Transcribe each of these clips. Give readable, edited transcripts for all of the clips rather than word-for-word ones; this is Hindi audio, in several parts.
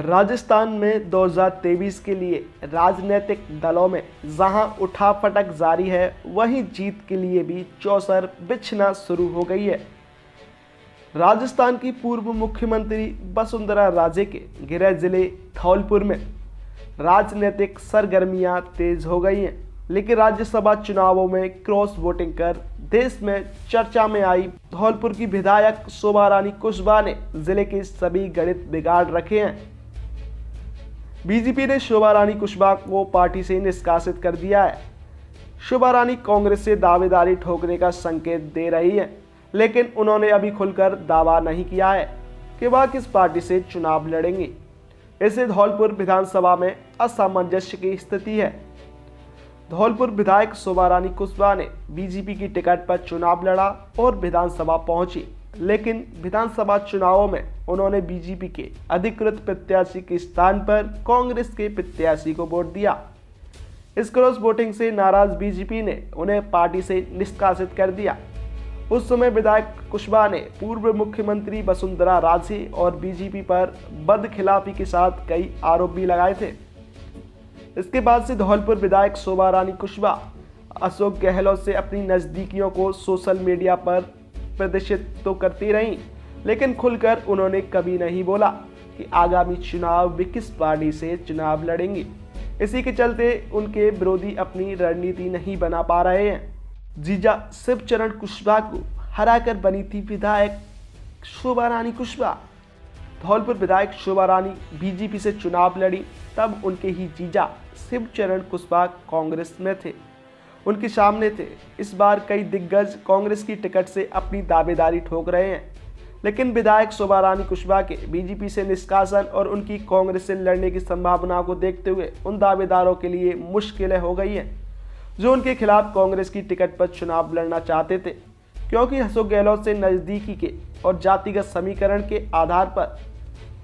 राजस्थान में 2023 के लिए राजनीतिक दलों में जहां उठापटक जारी है, वहीं जीत के लिए भी चौसर बिछना शुरू हो गई है। राजस्थान की पूर्व मुख्यमंत्री वसुंधरा राजे के गृह जिले धौलपुर में राजनीतिक सरगर्मियां तेज हो गई हैं, लेकिन राज्यसभा चुनावों में क्रॉस वोटिंग कर देश में चर्चा में आई धौलपुर की विधायक शोभा रानी कुशवाहा ने जिले के सभी गणित बिगाड़ रखे हैं। बीजेपी ने शोभा रानी कुशवाहा को पार्टी से निष्कासित कर दिया है। शोभा रानी कांग्रेस से दावेदारी ठोकने का संकेत दे रही है, लेकिन उन्होंने अभी खुलकर दावा नहीं किया है कि वह किस पार्टी से चुनाव लड़ेंगी। इससे धौलपुर विधानसभा में असामंजस्य की स्थिति है। धौलपुर विधायक शोभा रानी कुशवाहा ने बीजेपी की टिकट पर चुनाव लड़ा और विधानसभा पहुंची, लेकिन विधानसभा चुनावों में उन्होंने बीजेपी के अधिकृत प्रत्याशी के स्थान पर कांग्रेस के प्रत्याशी को वोट दिया। इस क्रॉस वोटिंग से नाराज बीजेपी ने उन्हें पार्टी से निष्कासित कर दिया। उस समय विधायक कुशवाहा ने पूर्व मुख्यमंत्री वसुंधरा राजे और बीजेपी पर बदखिलाफी के साथ कई आरोप भी लगाए थे। इसके बाद से धौलपुर विधायक शोभा रानी कुशवाहा अशोक गहलोत से अपनी नजदीकियों को सोशल मीडिया पर प्रदर्शित तो करती रहीं, लेकिन खुलकर उन्होंने कभी नहीं बोला कि आगामी चुनाव वे किस पार्टी से चुनाव लड़ेंगे। इसी के चलते उनके विरोधी अपनी रणनीति नहीं बना पा रहे हैं। जीजा शिवचरण कुशवाहा को हराकर बनी थी विधायक शोभा रानी कुशवाहा। धौलपुर विधायक शोभा रानी बीजेपी से चुनाव लड़ी, तब उनके ही जीजा शिवचरण कुशवाहा कांग्रेस में थे, उनके सामने थे। इस बार कई दिग्गज कांग्रेस की टिकट से अपनी दावेदारी ठोक रहे हैं, लेकिन विधायक शोभा रानी कुशवाहा के बीजेपी से निष्कासन और उनकी कांग्रेस से लड़ने की संभावना को देखते हुए उन दावेदारों के लिए मुश्किलें हो गई हैं जो उनके खिलाफ कांग्रेस की टिकट पर चुनाव लड़ना चाहते थे, क्योंकि अशोक गहलोत से नजदीकी के और जातिगत समीकरण के आधार पर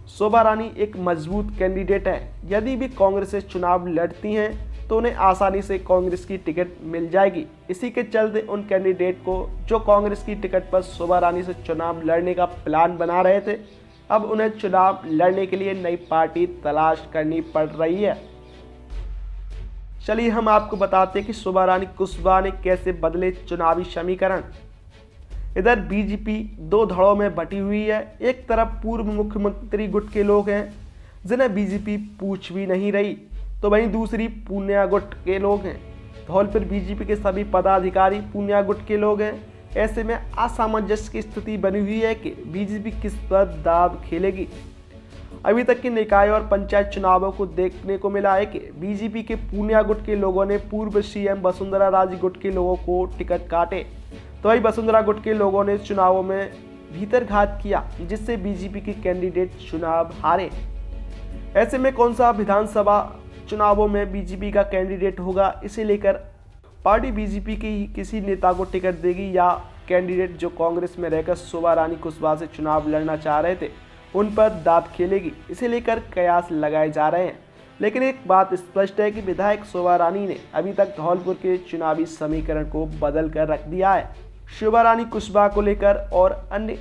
शोभा रानी एक मजबूत कैंडिडेट है। यदि भी कांग्रेस से चुनाव लड़ती हैं तो उन्हें आसानी से कांग्रेस की टिकट मिल जाएगी। इसी के चलते उन कैंडिडेट को जो कांग्रेस की टिकट पर शोभा रानी से चुनाव लड़ने का प्लान बना रहे थे, अब उन्हें चुनाव लड़ने के लिए नई पार्टी तलाश करनी पड़ रही है। चलिए हम आपको बताते हैं कि शोभा रानी कुशवाहा ने कैसे बदले चुनावी समीकरण। इधर बीजेपी दो धड़ों में बटी हुई है। एक तरफ पूर्व मुख्यमंत्री गुट के लोग हैं जिन्हें बीजेपी पूछ भी नहीं रही, तो वहीं दूसरी पूनिया गुट के लोग हैं। धौलपुर बीजेपी के सभी पदाधिकारी पूनिया गुट के लोग हैं। ऐसे में असामंजस्य की स्थिति बनी हुई है कि बीजेपी किस पर दाव खेलेगी। अभी तक के निकाय और पंचायत चुनावों को देखने को मिला है कि बीजेपी के पूनिया गुट के लोगों ने पूर्व सीएम वसुंधरा राजे गुट के लोगों को टिकट काटे, तो वही वसुंधरा गुट के लोगों ने चुनावों में भीतरघात किया, जिससे बीजेपी के कैंडिडेट चुनाव हारे। ऐसे में कौन सा विधानसभा चुनावों में बीजेपी का कैंडिडेट होगा, इसे लेकर पार्टी बीजेपी के ही किसी नेता को टिकट देगी या कैंडिडेट जो कांग्रेस में रहकर शोभा रानी कुशवाहा से चुनाव लड़ना चाह रहे थे उन पर दांव खेलेगी, इसे लेकर कयास लगाए जा रहे हैं। लेकिन एक बात स्पष्ट है कि विधायक शोभा रानी ने अभी तक धौलपुर के चुनावी समीकरण को बदल कर रख दिया है। शोभा रानी कुशवाहा को लेकर और अन्य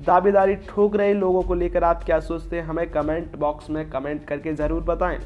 दावेदारी ठोक रहे लोगों को लेकर आप क्या सोचते हैं, हमें कमेंट बॉक्स में कमेंट करके ज़रूर बताएं।